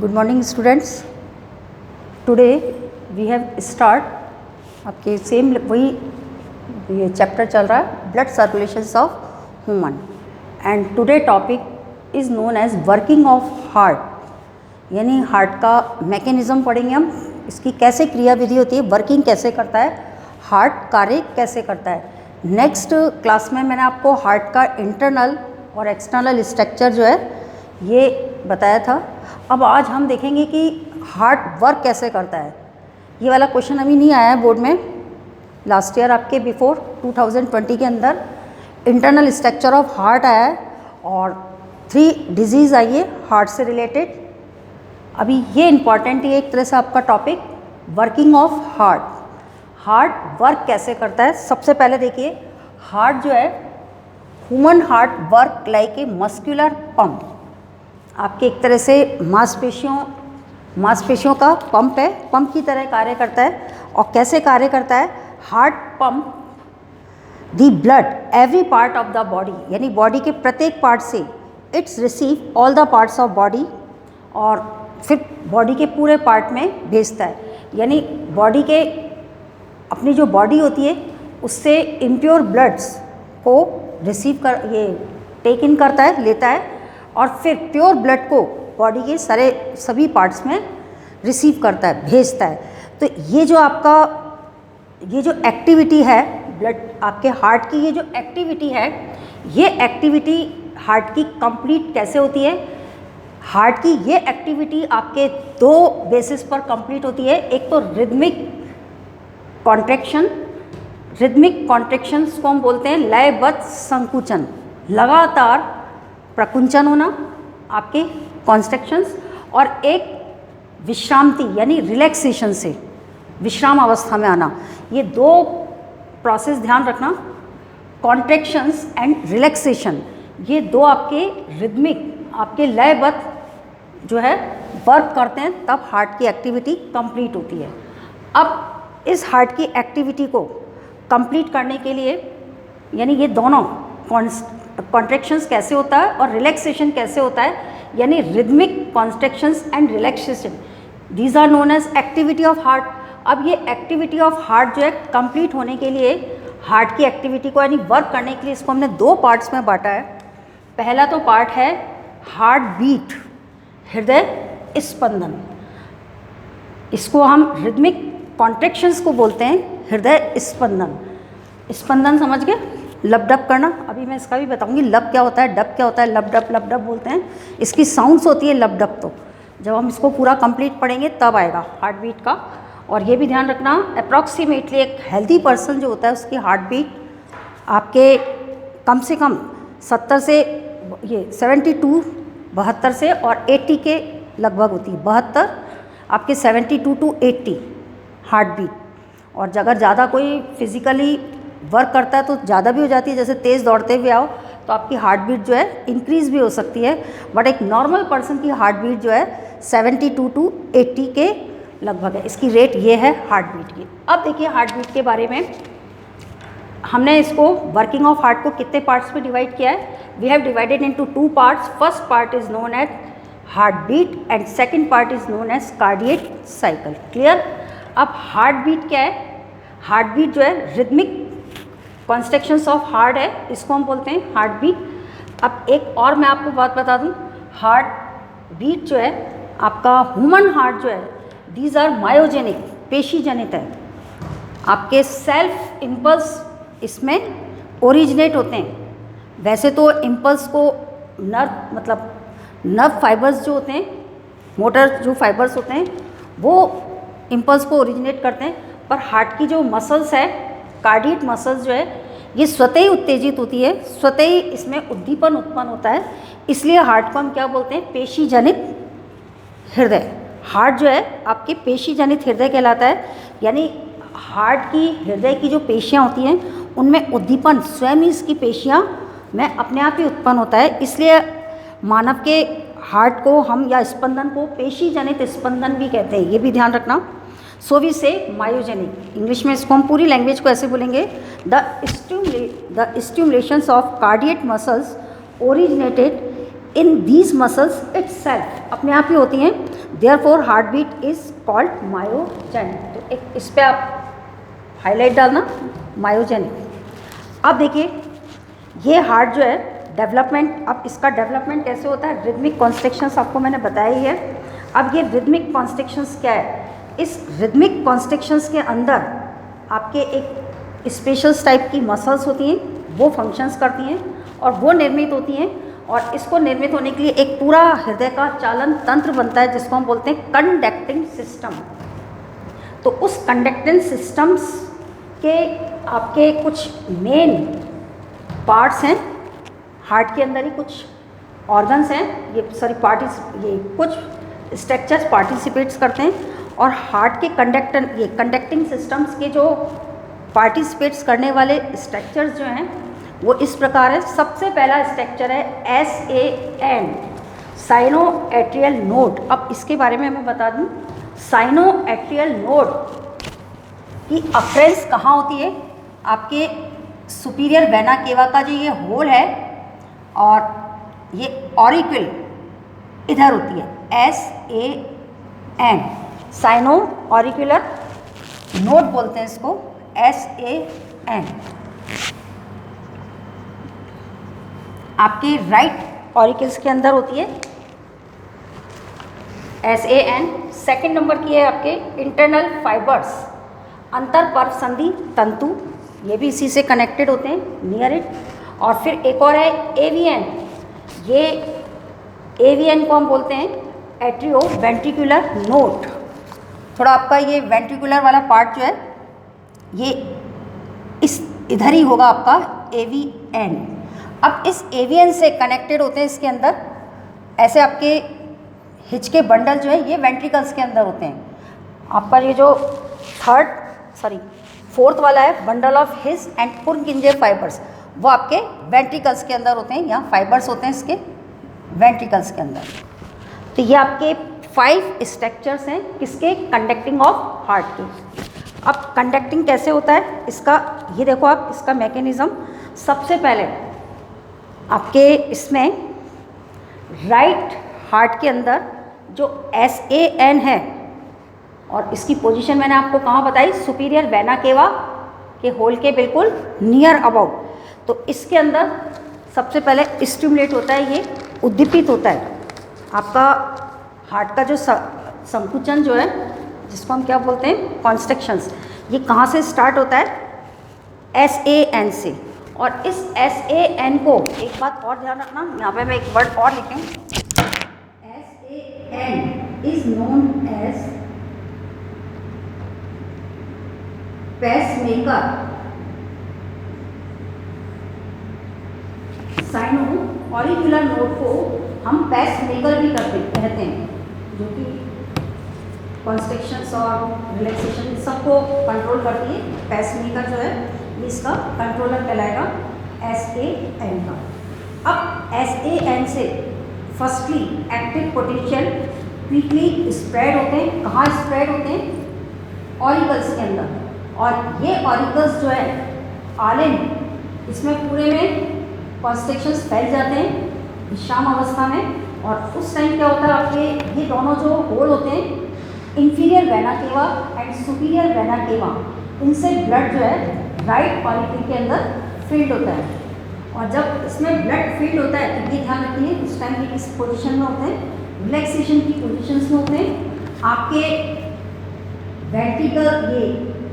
Good morning students. Today we have start आपके same वही ये चैप्टर चल रहा है blood circulations of human and today topic is known as working of heart, यानी heart का मैकेनिज़्म पढ़ेंगे हम, इसकी कैसे क्रियाविधि होती है, वर्किंग कैसे करता है, हार्ट कार्य कैसे करता है। नेक्स्ट क्लास में मैंने आपको हार्ट का इंटरनल और एक्सटर्नल स्ट्रक्चर जो है ये बताया था। अब आज हम देखेंगे कि हार्ट वर्क कैसे करता है। ये वाला क्वेश्चन अभी नहीं आया है बोर्ड में, लास्ट ईयर आपके बिफोर 2020 के अंदर इंटरनल स्ट्रक्चर ऑफ हार्ट आया है और 3 डिजीज़ आई है हार्ट से रिलेटेड। अभी ये इम्पॉर्टेंट है एक तरह से आपका topic, working of heart. Heart work कैसे करता है। सबसे पहले देखिए, हार्ट जो है, human heart work like a muscular pump. आपके एक तरह से मांसपेशियों का पंप है, पंप की तरह कार्य करता है। और कैसे कार्य करता है, heart pump the blood every part of the body, यानी बॉडी के प्रत्येक पार्ट से it's receive all the parts of body, और फिर बॉडी के पूरे पार्ट में भेजता है। यानी बॉडी के अपनी जो बॉडी होती है उससे इम्प्योर ब्लड्स को रिसीव कर ये टेक इन करता है, लेता है, और फिर प्योर ब्लड को बॉडी के सभी पार्ट्स में रिसीव करता है, भेजता है। तो ये जो आपका ये जो एक्टिविटी है ब्लड आपके हार्ट की, ये जो एक्टिविटी है, ये एक्टिविटी हार्ट की कंप्लीट कैसे होती है। हार्ट की ये एक्टिविटी आपके 2 बेसिस पर कंप्लीट होती है। एक तो रिदमिक कॉन्ट्रैक्शन, रिदमिक कॉन्ट्रैक्शंस को हम बोलते हैं लयबद्ध संकुचन, लगातार प्रकुंचन होना आपके कॉन्ट्रैक्शंस, और एक विश्रांति यानी रिलैक्सेशन से विश्राम अवस्था में आना। ये 2 प्रोसेस ध्यान रखना, कॉन्ट्रैक्शंस एंड रिलैक्सेशन, ये 2 आपके रिदमिक आपके लयबद्ध जो है वर्क करते हैं, तब हार्ट की एक्टिविटी कंप्लीट होती है। अब इस हार्ट की एक्टिविटी को कंप्लीट करने के लिए, यानी ये दोनों कॉन्ट्रैक्शंस कैसे होता है और रिलैक्सेशन कैसे होता है, यानी rhythmic contractions and relaxation, these are known as activity of heart. अब ये एक्टिविटी ऑफ हार्ट जो है कंप्लीट होने के लिए, हार्ट की एक्टिविटी को यानी वर्क करने के लिए इसको हमने 2 पार्ट्स में बांटा है। पहला तो पार्ट है हार्ट बीट, हृदय स्पंदन, इसको हम रिदमिक कॉन्ट्रैक्शंस को बोलते हैं हृदय स्पंदन। स्पंदन समझ गए, लब डब करना, अभी मैं इसका भी बताऊंगी लब क्या होता है, डब क्या होता है। लब डब बोलते हैं, इसकी साउंड्स होती है लब डब। तो जब हम इसको पूरा कंप्लीट पढ़ेंगे तब आएगा हार्ट बीट का। और ये भी ध्यान रखना, अप्रॉक्सीमेटली एक हेल्दी पर्सन जो होता है उसकी हार्ट बीट आपके कम से कम 70 से ये 72 से और 80 के लगभग होती है। 72 आपके 72 to 80 हार्ट बीट। और अगर ज़्यादा कोई फिज़िकली वर्क करता है तो ज़्यादा भी हो जाती है, जैसे तेज़ दौड़ते हुए आओ तो आपकी हार्ट बीट जो है इंक्रीज़ भी हो सकती है। बट एक नॉर्मल पर्सन की हार्ट बीट जो है 72 to 80 के लगभग है, इसकी रेट ये है हार्ट बीट की। अब देखिए हार्ट बीट के बारे में, हमने इसको वर्किंग ऑफ हार्ट को कितने पार्ट्स में डिवाइड किया है। We have divided into 2 parts. First part is known as heart beat and second part is known as cardiac cycle. Clear. अब हार्ट बीट क्या है, हार्ट बीट जो है रिदमिक कॉन्ट्रैक्शंस ऑफ हार्ट है, इसको हम बोलते हैं हार्ट बीट। अब एक और मैं आपको बात बता दूं, हार्ट बीट जो है आपका ह्यूमन हार्ट जो है, दीज आर मायोजेनिक, पेशी जनित है। आपके सेल्फ इम्पल्स इसमें ओरिजिनेट होते हैं। वैसे तो इम्पल्स को नर्व फाइबर्स जो होते हैं, मोटर जो फाइबर्स होते हैं वो इम्पल्स को ओरिजिनेट करते हैं, पर हार्ट की जो मसल्स है, कार्डियक मसल्स जो है, ये स्वतः ही उत्तेजित होती है, स्वतः ही इसमें उद्दीपन उत्पन्न होता है। इसलिए हार्ट को हम क्या बोलते हैं, पेशी जनित हृदय। हार्ट जो है आपके पेशी जनित हृदय कहलाता है, यानी हार्ट की हृदय की जो पेशियाँ होती हैं उनमें उद्दीपन स्वयं ही इसकी पेशियाँ में अपने आप ही उत्पन्न होता है। इसलिए मानव के हार्ट को हम या स्पंदन को पेशी जनित स्पंदन भी कहते हैं, ये भी ध्यान रखना। So we say myogenic, English में इसको हम पूरी लैंग्वेज को ऐसे बोलेंगे, the stimulations of cardiac muscles originated in these muscles itself, अपने आप ही होती हैं। Therefore heart beat is called myogenic. तो एक इस पे आप हाईलाइट डालना, मायोजेनिक। अब देखिए ये हार्ट जो है डेवलपमेंट, अब इसका डेवलपमेंट कैसे होता है, रिदमिक कॉन्स्ट्रिक्शंस आपको मैंने बताया ही है। अब ये रिदमिक कॉन्स्ट्रिक्शंस क्या है, इस रिदमिक कॉन्स्ट्रिक्शंस के अंदर आपके एक स्पेशल टाइप की मसल्स होती हैं, वो फंक्शंस करती हैं और वो निर्मित होती हैं, और इसको निर्मित होने के लिए एक पूरा हृदय का चालन तंत्र बनता है जिसको हम बोलते हैं कंडक्टिंग सिस्टम। तो उस कंडक्टिंग सिस्टम्स के आपके कुछ मेन पार्ट्स हैं, हार्ट के अंदर ही कुछ ऑर्गन्स हैं, ये कुछ स्ट्रक्चर्स पार्टिसिपेट्स करते हैं, और हार्ट के कंडक्टिंग सिस्टम्स के जो पार्टिसिपेट्स करने वाले स्ट्रक्चर्स जो हैं वो इस प्रकार है। सबसे पहला स्ट्रक्चर है SAN, साइनो एट्रियल नोड। अब इसके बारे में मैं बता दूं, साइनो एट्रियल नोड की अफरेंस कहाँ होती है, आपके सुपीरियर वेना केवा का जो ये होल है और ये ऑरिकल इधर होती है, SAN, साइनो ऑरिकुलर नोड बोलते हैं इसको, SAN। आपके राइट ऑरिकल्स के अंदर होती है SAN। सेकंड नंबर की है आपके इंटरनल फाइबर्स, अंतर पर्व संधि तंतु, ये भी इसी से कनेक्टेड होते हैं नियर इट। और फिर एक और है AVN, ये AVN को हम बोलते हैं एट्रियो वेंट्रिकुलर नोड। थोड़ा आपका ये वेंट्रिकुलर वाला पार्ट जो है ये इस इधर ही होगा आपका AVN। अब इस AVN से कनेक्टेड होते हैं इसके अंदर ऐसे आपके हिच के बंडल जो है ये वेंट्रिकल्स के अंदर होते हैं। आपका ये जो फोर्थ वाला है bundle of his and पुरकिंजे fibres, वो आपके वेंट्रिकल्स के अंदर होते हैं, यहाँ फाइबर्स होते हैं इसके वेंट्रिकल्स के अंदर। तो ये आपके 5 स्ट्रक्चर्स हैं किसके, कंडक्टिंग ऑफ हार्ट के। अब कंडक्टिंग कैसे होता है इसका, ये देखो आप इसका मैकेनिज्म। सबसे पहले आपके इसमें राइट हार्ट के अंदर जो SAN है, और इसकी पोजीशन मैंने आपको कहाँ बताई, सुपीरियर वेना केवा के होल के बिल्कुल नियर अबाउट। तो इसके अंदर सबसे पहले स्टिमुलेट होता है, ये उद्दीपित होता है आपका हार्ट का जो संकुचन जो है, जिसको हम क्या बोलते हैं, कॉन्स्ट्रिक्शंस। ये कहाँ से स्टार्ट होता है, SAN से। और इस SAN को एक बात और ध्यान रखना, यहाँ पे मैं एक वर्ड और लिखूँ, SAN is known as pacemaker. Sino auricular node को हम पेसमेकर भी कहते हैं, जो कि कॉन्स्ट्रिक्शंस और रिलैक्सेशन सबको कंट्रोल करती है। पेसमेकर जो है इसका कंट्रोलर कहलाएगा SAN का। अब SAN से firstly active potential quickly spread होते हैं, कहाँ स्प्रेड होते हैं, ऑरिकल्स के अंदर। और ये ऑरिकल्स जो है आलिन, इसमें पूरे में कॉन्स्ट्रिक्शंस फैल जाते हैं विश्राम अवस्था में। और उस टाइम क्या होता है, आपके ये दोनों जो होल होते हैं, inferior vena cava and superior vena cava, इनसे ब्लड जो है राइट ऑरिकल के अंदर फील्ड होता है। और जब इसमें ब्लड फील्ड होता है तो ये ध्यान रखिए उस टाइम ये किस पोजीशन में होते हैं, रिलैक्सेशन की पोजीशंस में होते हैं। आपके वेंट्रिकल, ये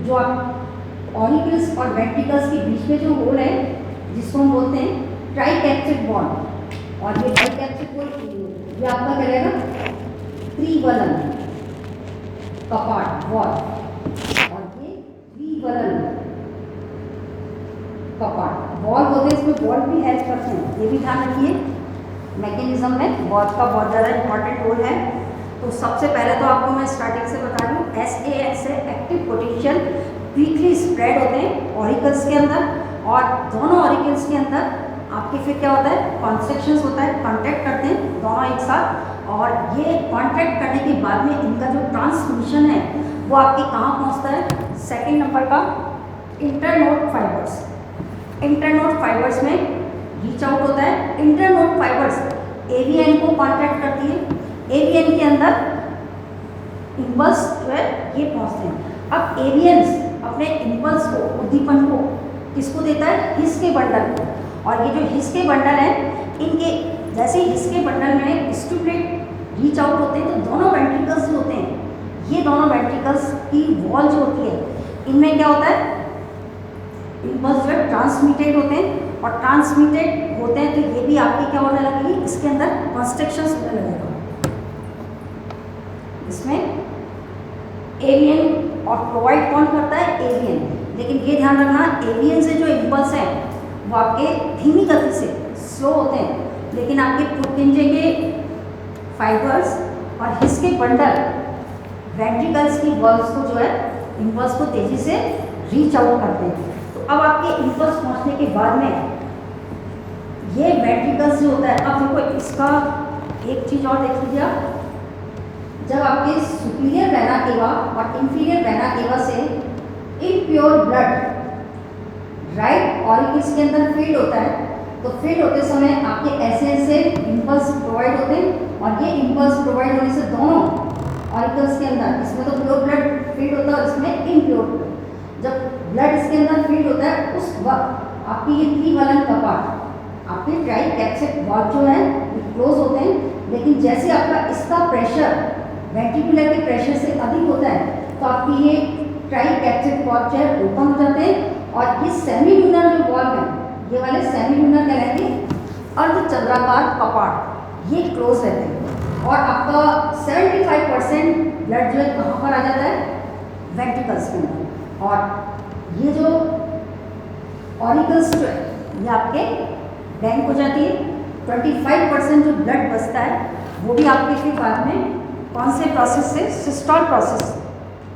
जो आप ऑरिकल्स और वेंट्रिकल्स के बीच में जो होल है जिसको हम बोलते हैं ट्राइकैप्सिड बॉन्ड, और ये ट्राइकैप्सिड बॉन्ड ये आपका क्या रहेगा, त्रिवलन कपाट वॉल, और ये द्विवलन कपाट वॉल होते हैं। इसमें वॉल भी हेल्प करते हैं, ये भी ध्यान रखिए। मैकेनिज्म में वॉल का बहुत ज़्यादा इंपॉर्टेंट रोल है। तो सबसे पहले तो आपको मैं स्टार्टिंग से बता दूँ, SAN से एक्टिव पोटेंशियल क्विकली स्प्रेड होते हैं ऑरिकल्स के अंदर, और दोनों ऑरिकल्स के अंदर आपके फिर क्या होता है, कॉन्स्ट्रिक्शंस होता है, कॉन्टैक्ट करते हैं दोनों एक साथ। और ये कॉन्टैक्ट करने के बाद में इनका जो ट्रांसमिशन है वो आपके कहाँ पहुँचता है, सेकेंड नंबर का इंटरनोड फाइबर्स। इंटरनोड फाइबर्स में रीच आउट होता है। इंटरनोड फाइबर्स AVN को कॉन्टैक्ट करती है, AVN के अंदर इम्पल्स जो है ये पहुंचते हैं। अब एवियंस अपने इम्पल्स को, उद्दीपन को किसको देता है? हिस के बंडल को। और ये जो हिस के बंडल है, इनके जैसे हिस के बंडल में स्टिमुलेट रीच आउट होते हैं, तो दोनों वेंट्रिकल्स जो होते हैं, ये दोनों वेंट्रिकल्स की वॉल जो होती है, इनमें क्या होता है? इम्पल्स जो है ट्रांसमिटेड होते हैं, और ट्रांसमिटेड होते हैं तो ये भी आपकी क्या होने लगेगी? इसके अंदर कंस्ट्रक्शंस होने लगेगा। इसमें एवियन और प्रोवाइड कौन करता है? एवियन। लेकिन ये ध्यान रखना, एवियन से जो इम्पल्स हैं वो आपके धीमी गति से स्लो होते हैं, लेकिन आपके पुरकिंजे के फाइबर्स और हिस के बंडल वेंट्रिकल्स की वॉल्स को जो है इम्पल्स को तेजी से रीच आउट करते हैं। तो अब आपके इम्पल्स पहुंचने के बाद में ये वेंट्रिकल्स जो होता है, अब देखो इसका एक चीज़ और देख लीजिए आप, जब आपके सुपीरियर वेना केवा और इंफीरियर वेना केवा से इम्प्योर ब्लड राइट ऑरिकल्स के अंदर फीड होता है, तो फीड होते समय आपके ऐसे इम्पल्स प्रोवाइड होते हैं, और ये इम्पल्स प्रोवाइड होने से दोनों ऑरिकल्स के अंदर, इसमें तो प्योर ब्लड फीड होता है और इसमें इम्प्योर ब्लड, जब ब्लड इसके अंदर फीड होता है उस वक्त आपकी ये त्रिवलन कपाट, आपके ट्राई कैप्सिड वॉल्व जो है क्लोज होते हैं, लेकिन जैसे आपका इसका प्रेशर वेंट्रिकुलर के प्रेशर से अधिक होता है, तो आपकी ये ट्राई कैप्सिड वॉल्व जो है ओपन हो जाते हैं, और ये सेमील्यूनर जो वॉल्व है, ये वाले सेमील्यूनर कहलाएंगे अर्धचंद्राकार कपाट, ये क्लोज रहते हैं, और आपका 75% ब्लड जो है कहाँ पर आ जाता है? वेंट्रिकल्स के अंदर। और ये जो ऑरिकल्स जो है ये आपके बैंक हो जाती है। 25% जो ब्लड बचता है वो भी आपके फिर बाद में कौन से प्रोसेस से? सिस्टोल प्रोसेस,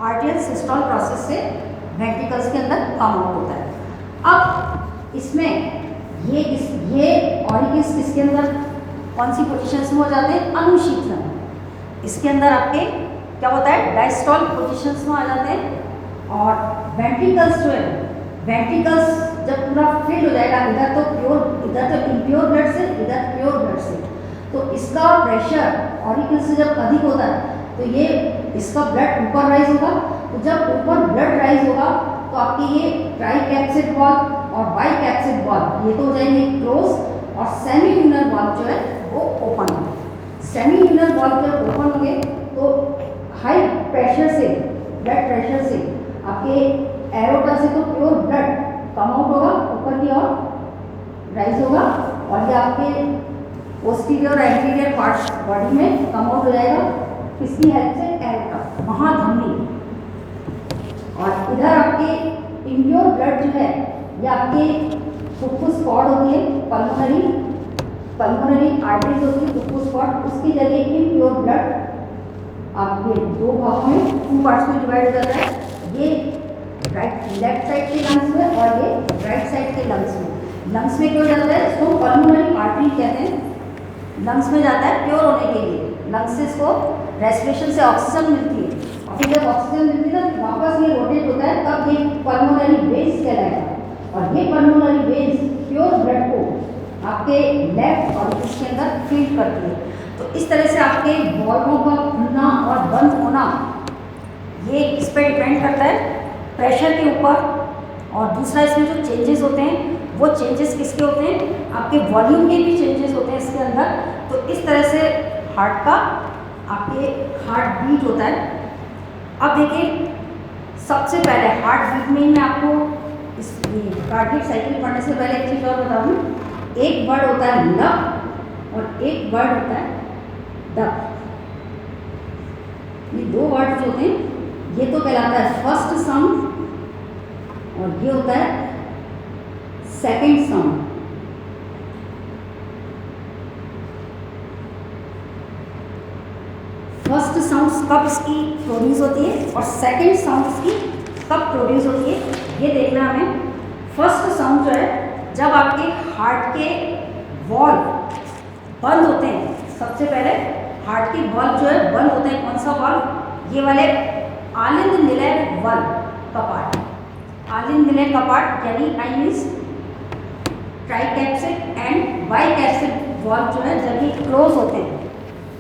आर्टियल सिस्टोल प्रोसेस से वेंट्रिकल्स के अंदर कम आउट होता है। अब इसमें ये ऑरिकल्स किसके अंदर कौन सी पोजीशंस में हो जाते हैं? अनुशीतलन। इसके अंदर आपके क्या होता है? डायस्टोल पोजीशंस में आ जाते हैं, और वेंट्रिकल्स जो है, वेंट्रिकल्स जब पूरा फिल हो जाएगा, इधर तो इम्प्योर ब्लड से, इधर प्योर ब्लड से, तो इसका प्रेशर ऑरिकल से जब अधिक होता है तो ये इसका ब्लड ऊपर राइज होगा, तो जब ऊपर ब्लड राइज होगा तो आपकी ये ट्राई कैप्सिड वॉल्व और बाई कैप्सिड वॉल्व ये तो हो जाएंगे क्लोज, और सेमील्यूनर वॉल्व जो है वो ओपन होंगे। सेमील्यूनर वॉल्व जब ओपन होंगे तो हाई प्रेशर से, ब्लड प्रेशर से आपके एरोटा से तो प्योर ब्लड कम आउट होगा, ऊपर की ओर राइज होगा, और ये आपके पोस्टीरियर और एंटीरियर पार्ट्स बॉडी में कम आउट हो जाएगा। किसकी हेल्प से? एरोटा, महाधमनी। और इधर आपके इम्प्योर ब्लड जो है ये आपके फुफ्फुस कॉर्ड होती है, पल्मोनरी आर्टरीज होती है, फुफ्फुस कॉर्ड, उसकी जगह इम्प्योर ब्लड आपके दो भागों में, टू पार्ट्स में डिवाइड हो जाता है। ये लेफ्ट साइड के लंग्स में और ये राइट साइड के लंग्स में। लंग्स में क्यों जाता है? इसको पल्मोनरी आर्टरी कहते हैं। लंग्स में जाता है प्योर होने के लिए, लंग्स से इसको रेस्पिरेशन से ऑक्सीजन मिलती है, और फिर जब ऑक्सीजन मिलती है तो वापस ये रोटेट होता है, तब ये पल्मोनरी वेन्स कहलाएगा, और ये पल्मोनरी वेन्स प्योर ब्लड को आपके लेफ्ट और इसके अंदर फीड करती है। तो इस तरह से आपके वॉल्वों का खुलना और बंद होना ये इस पर डिपेंड करता है प्रेशर के ऊपर, और दूसरा इसमें जो चेंजेस होते हैं वो चेंजेस किसके होते हैं? आपके वॉल्यूम के भी चेंजेस होते हैं इसके अंदर। तो इस तरह से हार्ट का आपके हार्ट बीट होता है। अब देखिए, सबसे पहले हार्ट बीट में ही मैं आपको इस कार्डियक साइकिल पढ़ने से पहले एक चीज़ और बता दूँ। एक वर्ड होता है लव और एक वर्ड होता है डब। ये दो वर्ड जो होते हैं ये तो कहलाता है फर्स्ट साउंड, और ये होता है सेकंड साउंड। फर्स्ट साउंड कब इसकी प्रोड्यूस होती है और सेकंड साउंड इसकी कब प्रोड्यूस होती है, ये देखना हमें। फर्स्ट साउंड जो है जब आपके हार्ट के वॉल्व बंद होते हैं, सबसे पहले हार्ट के वॉल्व जो है बंद होते हैं। कौन सा वॉल्व? ये वाले आलिंद निलय वॉल्व कपाट, आलिंद निलय कपाट यानी I means ट्राइकैप्सिड and bicuspid valve जो है जब ये क्लोज होते हैं,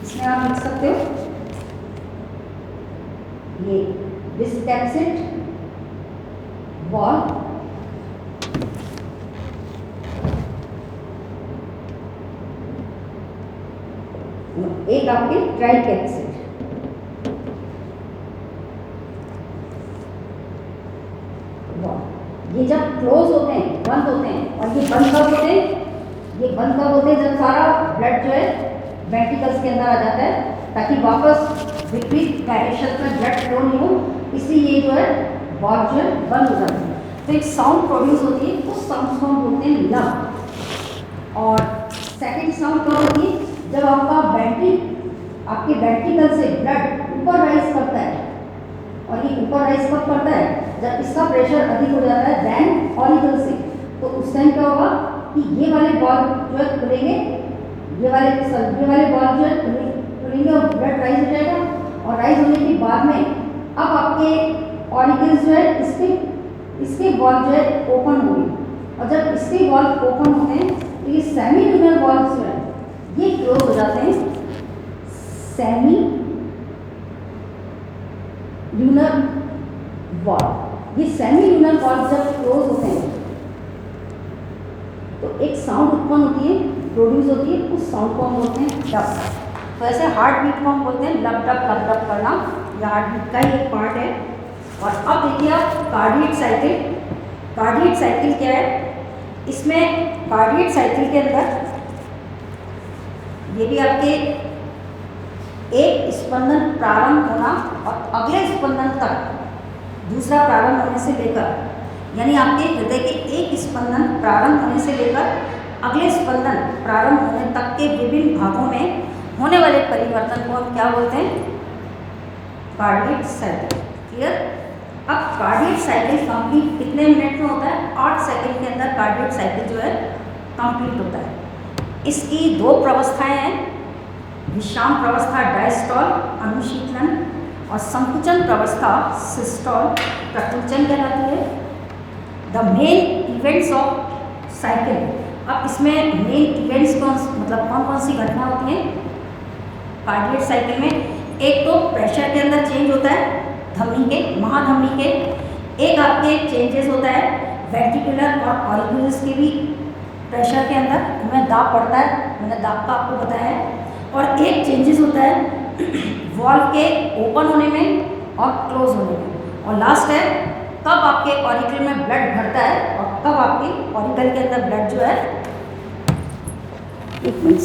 इसमें आप लिख सकते हो ये दिस कैप्सिड वॉल, एक आपके ट्राई कैप्सिड, ये जब क्लोज होते हैं, बंद होते हैं, और ये बंद कब होते हैं, ये बंद कब होते हैं जब सारा ब्लड जो है वेंट्रिकल्स के अंदर आ जाता है, ताकि वापस विपरीत डायरेक्शन में ब्लड फ्लो नहीं हो, इसलिए ये जो है वॉल्व जो है बंद हो जाती है। तो एक साउंड प्रोड्यूस होती है, उस साउंड को हम बोलते हैं लब। और सेकंड साउंड कब होती है, जब आपके वेंट्रिकल से ब्लड ऊपर राइज करता है, और ये ऊपर राइज कब करता है, जब इसका प्रेशर अधिक हो जाता है देन ऑरिकल से, तो उस टाइम क्या होगा कि ये वाले बॉल जो है खुलेंगे, ये वाले बॉल जो है खुलेंगे और ब्लड राइज हो जाएगा, और राइज होने के बाद में अब आपके ऑरिकल्स जो है इसके बॉल जो है ओपन होंगे, और जब इसके बॉल ओपन होते हैं तो ये सेमी ल्यूनर बॉल्स जो है ये क्लोज हो जाते हैं। सेमी ल्यूनर वॉल्व, ये सेमी ल्यूनर वॉल्व जब क्लोज होते हैं तो एक साउंड उत्पन्न होती है, प्रोड्यूस होती है, उस साउंड को हम बोलते हैं डब। तो ऐसे हार्ट बीट को हम बोलते हैं लब डब करना, यह हार्ट बीट का ही एक पार्ट है। और अब देखिए आप कार्डियक साइकिल, कार्डियक साइकिल क्या है, इसमें कार्डियक साइकिल के अंदर ये भी आपके एक स्पंदन प्रारंभ होना और अगले स्पंदन तक दूसरा प्रारंभ होने से लेकर, यानी आपके हृदय के एक स्पंदन प्रारंभ होने से लेकर अगले स्पंदन प्रारंभ होने तक के विभिन्न भागों में होने वाले परिवर्तन को हम क्या बोलते हैं, कार्डियक साइकिल। क्लियर। अब कार्डियक साइकिल कंप्लीट कितने मिनट में होता है, 8 सेकंड के अंदर कार्डियक साइकिल जो है कंप्लीट होता है। इसकी 2 प्रवस्थाएं हैं, विश्राम प्रवस्था डायस्टॉल अनुशीतलन, और संकुचन प्रवस्था सिस्टॉल प्रकुंचन कहलाती है। The main events of cycle, अब इसमें मेन इवेंट्स कौन कौन सी घटना होती हैं कार्डियक साइकिल में। एक तो प्रेशर के अंदर चेंज होता है धमनी के, महाधमनी के, एक आपके चेंजेस होता है वेंट्रिकुलर और ऑरिकुलस के भी प्रेशर के अंदर, उनमें दाब पड़ता है, मैंने दाब का आपको बताया है। और एक चेंजेस होता है वॉल्व के ओपन होने में और क्लोज होने में। और लास्ट है कब आपके ऑरिकल में ब्लड भरता है और कब आपके ऑरिकल के अंदर ब्लड जो है, एक मिनट,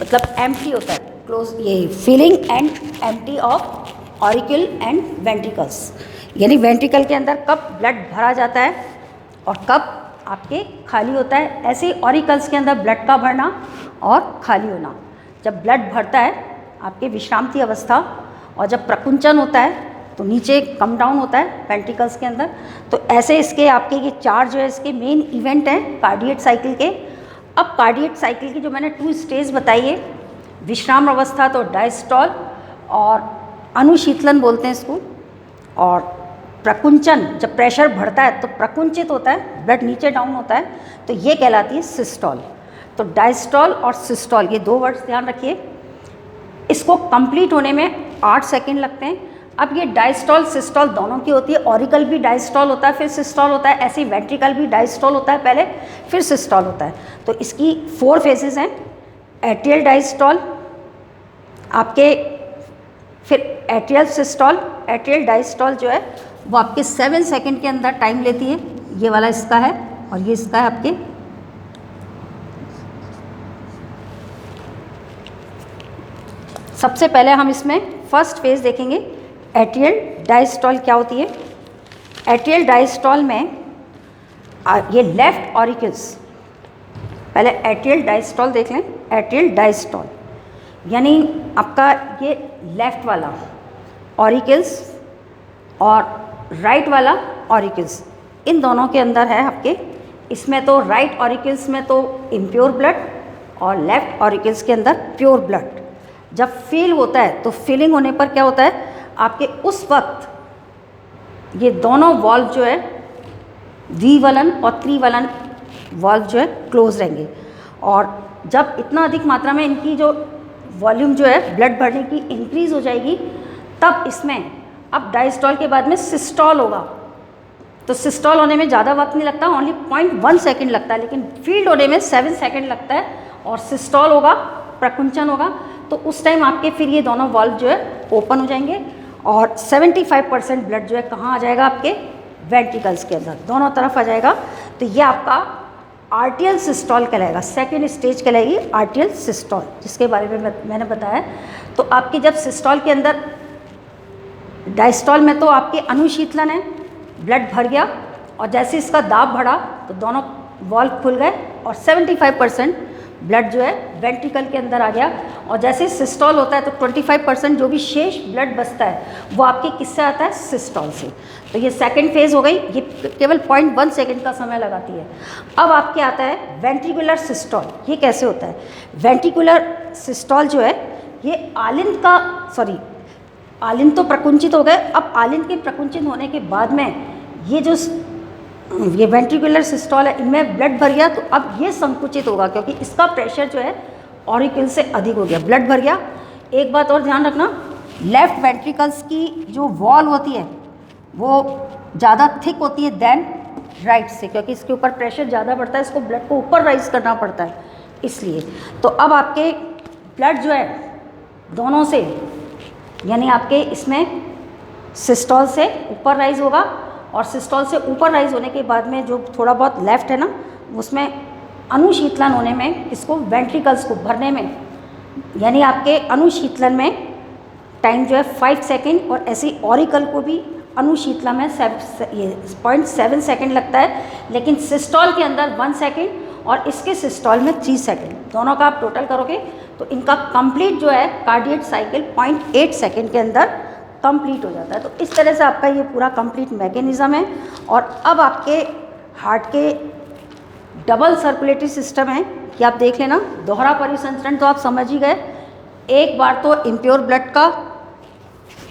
मतलब एम्प्टी होता है, क्लोज, ये filling and empty of auricle and ventricles, यानी वेंट्रिकल के अंदर कब ब्लड भरा जाता है और कब आपके खाली होता है। ऐसे ही ऑरिकल्स के अंदर ब्लड का भरना और खाली होना। जब ब्लड भरता है आपके विश्रांति अवस्था, और जब प्रकुंचन होता है तो नीचे कम डाउन होता है वेंट्रिकल्स के अंदर। तो ऐसे इसके आपके ये 4 जो है इसके मेन इवेंट हैं कार्डियक साइकिल के। अब कार्डियक साइकिल की जो मैंने 2 स्टेज बताई है, विश्राम अवस्था तो डायस्टॉल और अनुशीतलन बोलते हैं इसको, और प्रकुंचन जब प्रेशर बढ़ता है तो प्रकुंचित होता है, ब्लड नीचे डाउन होता है, तो ये कहलाती है सिस्टॉल। तो डायस्टॉल और सिस्टॉल ये 2 वर्ड्स ध्यान रखिए। इसको कंप्लीट होने में 8 सेकंड लगते हैं। अब ये डायस्टॉल सिस्टॉल दोनों की होती है, ऑरिकल भी डायस्टॉल होता है फिर सिस्टॉल होता है, ऐसे ही वेंट्रिकल भी डायस्टॉल होता है पहले फिर सिस्टॉल होता है। तो इसकी 4 फेजेस हैं, एट्रियल डायस्टॉल आपके, फिर एट्रियल सिस्टॉल। एट्रियल डायस्टॉल जो है वो आपके 7 सेकंड के अंदर टाइम लेती है, ये वाला इसका है और ये इसका है आपके। सबसे पहले हम इसमें फर्स्ट फेज देखेंगे, एट्रियल डायस्टॉल क्या होती है। एट्रियल डायस्टॉल में ये लेफ्ट ऑरिकल्स, पहले एट्रियल डायस्टॉल देख लें। एट्रियल डायस्टॉल यानी आपका ये लेफ्ट वाला ऑरिकल्स और राइट वाला ऑरिकल्स, इन दोनों के अंदर है आपके। इसमें तो राइट ऑरिकल्स में तो इम्प्योर ब्लड और लेफ्ट ऑरिकल्स के अंदर प्योर ब्लड। जब फील होता है तो फीलिंग होने पर क्या होता है आपके, उस वक्त ये दोनों वॉल्व जो है द्विवलन और त्रिवलन वॉल्व जो है क्लोज रहेंगे। और जब इतना अधिक मात्रा में इनकी जो वॉल्यूम जो है ब्लड भरने की इंक्रीज़ हो जाएगी, तब इसमें अब डायस्टॉल के बाद में सिस्टॉल होगा। तो सिस्टॉल होने में ज़्यादा वक्त नहीं लगता, ओनली 0.1 सेकेंड लगता है, लेकिन फील्ड होने में 7 सेकेंड लगता है। और सिस्टॉल होगा, प्रकुंचन होगा, तो उस टाइम आपके फिर ये दोनों वाल्व जो है ओपन हो जाएंगे और 75% ब्लड जो है कहाँ आ जाएगा, आपके वेंट्रिकल्स के अंदर, दोनों तरफ आ जाएगा। तो ये आपका आर्टियल सिस्टॉल कहलाएगा, सेकेंड स्टेज कहलाएगी आर्टियल सिस्टॉल, जिसके बारे में मैंने बताया। तो आपके जब सिस्टॉल के अंदर, डायस्टॉल में तो आपके अनुशीतलन है, ब्लड भर गया और जैसे इसका दाब बढ़ा तो दोनों वॉल्व खुल गए और 75% ब्लड जो है वेंट्रिकल के अंदर आ गया। और जैसे सिस्टॉल होता है तो 25% जो भी शेष ब्लड बचता है वो आपके किससे आता है, सिस्टॉल से। तो ये सेकंड फेज़ हो गई, ये केवल 0.1 सेकेंड का समय लगाती है। अब आपके आता है वेंट्रिकुलर सिस्टॉल। ये कैसे होता है? वेंट्रिकुलर सिस्टॉल जो है ये आलिंद का, सॉरी आलिंद तो प्रकुंचित हो गए, अब आलिंद के प्रकुंचित होने के बाद में ये वेंट्रिकुलर सिस्टॉल है, इनमें ब्लड भर गया, तो अब ये संकुचित होगा क्योंकि इसका प्रेशर जो है ऑरिकल से अधिक हो गया, ब्लड भर गया। एक बात और ध्यान रखना, लेफ्ट वेंट्रिकल्स की जो वॉल होती है वो ज़्यादा थिक होती है देन राइट से, क्योंकि इसके ऊपर प्रेशर ज़्यादा बढ़ता है, इसको ब्लड को ऊपर राइज करना पड़ता है इसलिए। तो अब आपके ब्लड जो है दोनों से, यानी आपके इसमें सिस्टॉल से ऊपर राइज होगा और सिस्टॉल से ऊपर राइज होने के बाद में जो थोड़ा बहुत लेफ्ट है ना, उसमें अनुशीतलन होने में, इसको वेंट्रिकल्स को भरने में, यानी आपके अनुशीतलन में टाइम जो है 5 सेकेंड और ऐसे ऑरिकल को भी अनुशीतलन में 0.7 सेकेंड लगता है, लेकिन सिस्टॉल के अंदर 1 सेकेंड और इसके सिस्टॉल में 3 सेकेंड, दोनों का आप टोटल करोगे तो इनका कंप्लीट जो है कार्डियक साइकिल 0.8 सेकेंड के अंदर कंप्लीट हो जाता है। तो इस तरह से आपका ये पूरा कंप्लीट मैकेनिज़्म है। और अब आपके हार्ट के डबल सर्कुलेटरी सिस्टम है कि आप देख लेना, दोहरा परिसंचरण तो आप समझ ही गए। एक बार तो इम्प्योर ब्लड का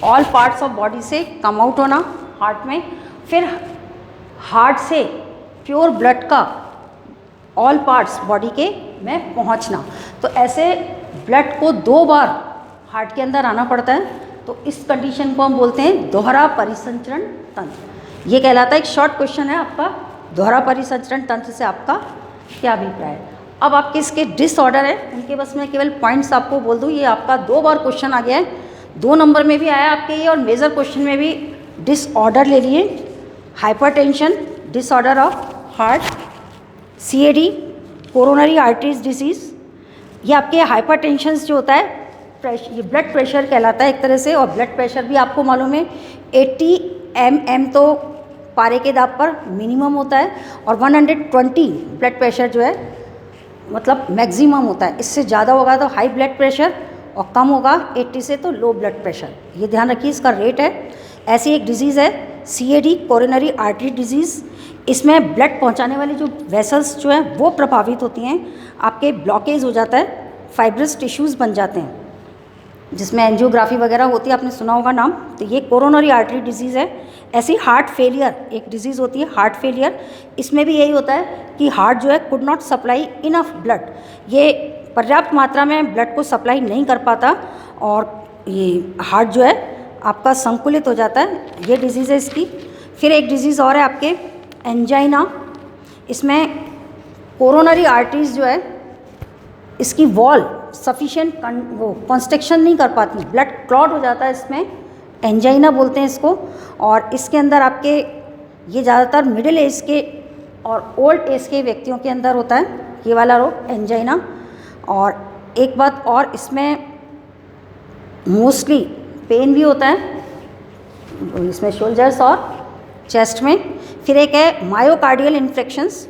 ऑल पार्ट्स ऑफ बॉडी से कम आउट होना हार्ट में, फिर हार्ट से प्योर ब्लड का ऑल पार्ट्स बॉडी के में पहुंचना। तो ऐसे ब्लड को 2 बार हार्ट के अंदर आना पड़ता है, तो इस कंडीशन को हम बोलते हैं दोहरा परिसंचरण तंत्र। ये कहलाता है, एक शॉर्ट क्वेश्चन है आपका, दोहरा परिसंचरण तंत्र से आपका क्या अभिप्राय है। अब आपके इसके डिसऑर्डर है, उनके बस मैं केवल पॉइंट्स आपको बोल दूँ। ये आपका 2 बार क्वेश्चन आ गया है, 2 नंबर में भी आया आपके ये और मेजर क्वेश्चन में भी डिसऑर्डर ले लिए। Hypertension, disorder of heart, CAD coronary arteries disease. ये आपके हाइपरटेंशन जो होता है, ये ब्लड प्रेशर कहलाता है एक तरह से, और ब्लड प्रेशर भी आपको मालूम है 80 mm तो पारे के दाब पर मिनिमम होता है और 120 ब्लड प्रेशर जो है मतलब मैक्सिमम होता है। इससे ज़्यादा होगा तो हाई ब्लड प्रेशर और कम होगा 80 से तो लो ब्लड प्रेशर। ये ध्यान रखिए, इसका रेट है। ऐसी एक डिजीज़ है CAD कोरोनरी आर्टरी डिजीज़। इसमें ब्लड पहुंचाने वाली जो वेसल्स जो हैं वो प्रभावित होती हैं, आपके ब्लॉकेज हो जाता है, फाइब्रस टिश्यूज़ बन जाते हैं, जिसमें एंजियोग्राफी वगैरह होती है, आपने सुना होगा नाम। तो ये कोरोनरी आर्टरी डिजीज़ है। ऐसी हार्ट फेलियर एक डिजीज़ होती है, हार्ट फेलियर। इसमें भी यही होता है कि हार्ट जो है could not supply enough blood, ये पर्याप्त मात्रा में ब्लड को सप्लाई नहीं कर पाता और ये हार्ट जो है आपका संकुलित हो जाता है। ये डिजीज़ है इसकी। फिर एक डिजीज़ और है आपके एंजाइना। इसमें कोरोनरी आर्टरीज जो है इसकी वॉल सफिशिएंट वो कंस्ट्रक्शन नहीं कर पाती, ब्लड क्लॉट हो जाता है, इसमें एंजाइना बोलते हैं इसको। और इसके अंदर आपके ये ज़्यादातर मिडिल एज के और ओल्ड एज के व्यक्तियों के अंदर होता है ये वाला रोग, एंजाइना। और एक बात और, इसमें मोस्टली पेन भी होता है इसमें शोल्डर्स और चेस्ट में। फिर एक है मायोकार्डियल इन्फेक्शंस।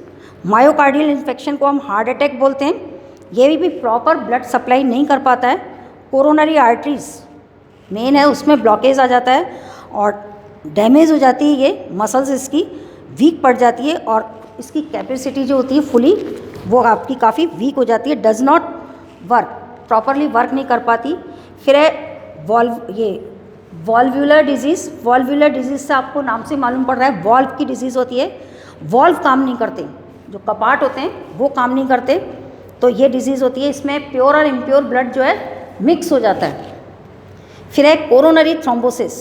मायोकार्डियल इन्फेक्शन को हम हार्ट अटैक बोलते हैं। ये भी प्रॉपर ब्लड सप्लाई नहीं कर पाता है। कोरोनरी आर्टरीज मेन है, उसमें ब्लॉकेज आ जाता है और डैमेज हो जाती है, ये मसल्स इसकी वीक पड़ जाती है और इसकी कैपेसिटी जो होती है फुली वो आपकी काफ़ी वीक हो जाती है, does not work, properly work नहीं कर पाती। फिर है वॉल्व्यूलर डिजीज़। वॉल्व्यूलर डिजीज़ से आपको नाम से मालूम पड़ रहा है वॉल्व की डिजीज़ होती है। वॉल्व काम नहीं करते, जो कपाट होते हैं वो काम नहीं करते, तो ये डिजीज़ होती है। इसमें प्योर और इम्प्योर ब्लड जो है मिक्स हो जाता है। फिर है कोरोनरी थ्रोम्बोसिस।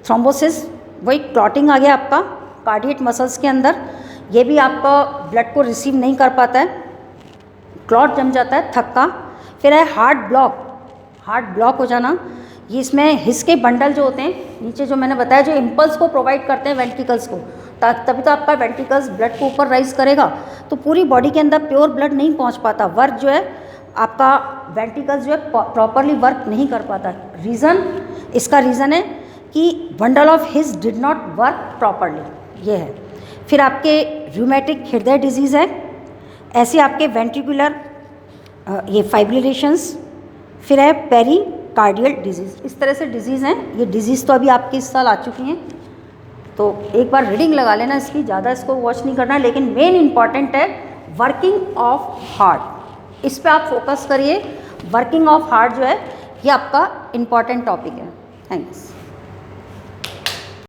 थ्रोम्बोसिस वही क्लॉटिंग आ गया आपका कार्डियक मसल्स के अंदर, ये भी आपका ब्लड को रिसीव नहीं कर पाता है, क्लॉट जम जाता है थक्का। फिर है हार्ट ब्लॉक। हार्ट ब्लॉक हो जाना, ये इसमें हिस के बंडल जो होते हैं नीचे, जो मैंने बताया, जो इम्पल्स को प्रोवाइड करते हैं वेंट्रिकल्स को, तभी तो आपका वेंट्रिकल्स ब्लड को ऊपर राइज करेगा, तो पूरी बॉडी के अंदर प्योर ब्लड नहीं पहुंच पाता। वर्क जो है आपका वेंट्रिकल्स जो है प्रॉपरली वर्क नहीं कर पाता। रीज़न, इसका रीज़न है कि bundle of his did not work properly, ये है। फिर आपके रूमेटिक हृदय डिजीज़ है, ऐसे आपके वेंट्रिकुलर ये फाइब्रिलेशंस। फिर है पेरिकार्डियल डिजीज़। इस तरह से डिजीज़ हैं। ये डिजीज़ तो अभी आपके इस साल आ चुकी हैं, तो एक बार रीडिंग लगा लेना इसकी, ज़्यादा इसको वॉच नहीं करना। लेकिन मेन इंपॉर्टेंट है वर्किंग ऑफ हार्ट, इस पे आप फोकस करिए। वर्किंग ऑफ हार्ट जो है ये आपका इम्पॉर्टेंट टॉपिक है। थैंक्स।